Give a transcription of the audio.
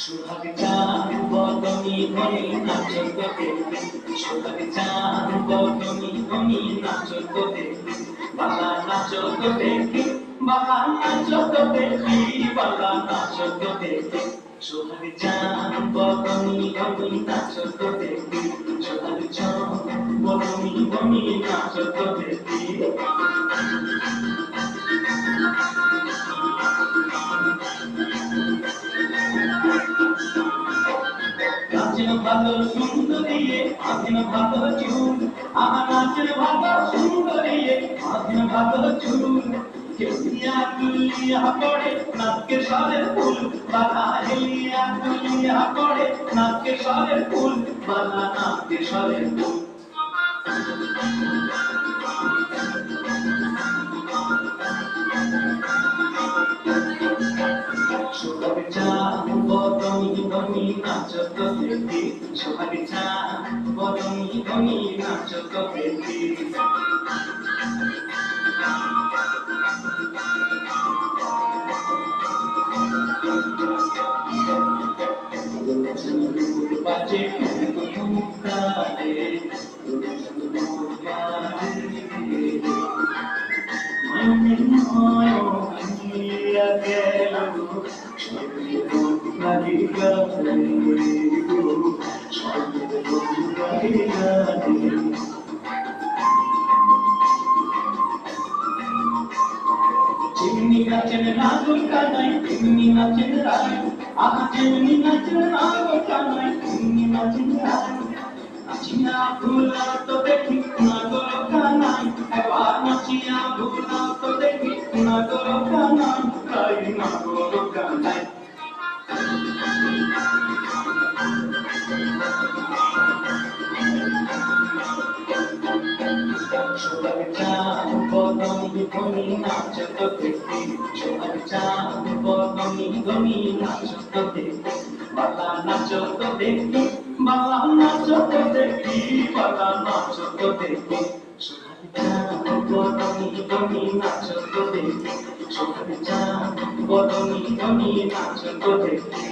সোহাগ চাঁদ বদনি ধনি নাচত দেখি, সোহাগ চাঁদ বদনি ধনি নাচত দেখি, বালা নাচত দেখি, বালা নাচত দেখি, বালা নাচত দেখি। সোহাগ চাঁদ বদনি ধনি নাচত দেখি, সোহাগ চাঁদ বদনি ধনি নাচত দেখি। নাচের ভালো সুন্দরী আধীন ভালো চুল, আমার নাচের ভালো সুন্দরী আধীন ভালো চুল। হেলিয়া দুলিয়া পড়ে নাচকে সরের ফুল, বালা হেলিয়া দুলিয়া পড়ে নাচকে সরের ফুল, বালা নাচকে সরের ফুল। সোহাগ চাঁদ বদনি ধনি নাচত দেখি, সোহাগ চাঁদ বদনি ধনি নাচত দেখি। বাজে তালে মনের ময়া গেল লাগি গালে লাগি গালে। চিমনি নাচেন নাগর কানাই, চিমনি নাচেন রায়, আহা চিমনি নাচেন নাগর কানাই, চিমনি নাচেন রায়। নাচিয়া ভুলা তো দেখি নাগর কানাই, একবার নাচিয়া ভুলা তো দেখি নাগর কানাই, তাই নাগর কানাই। সোহাগ চাঁদ বদনি ধনি নাচত দেখি, সোহাগ চাঁদ বদনি ধনি নাচত দেখি, বালা নাচত দেখি, বালা নাচত দেখি, বালা নাচত দেখি। সোহাগ চাঁদ বদনি ধনি নাচত দেখি, সোহাগ চাঁদ বদনি ধনি নাচত দেখি।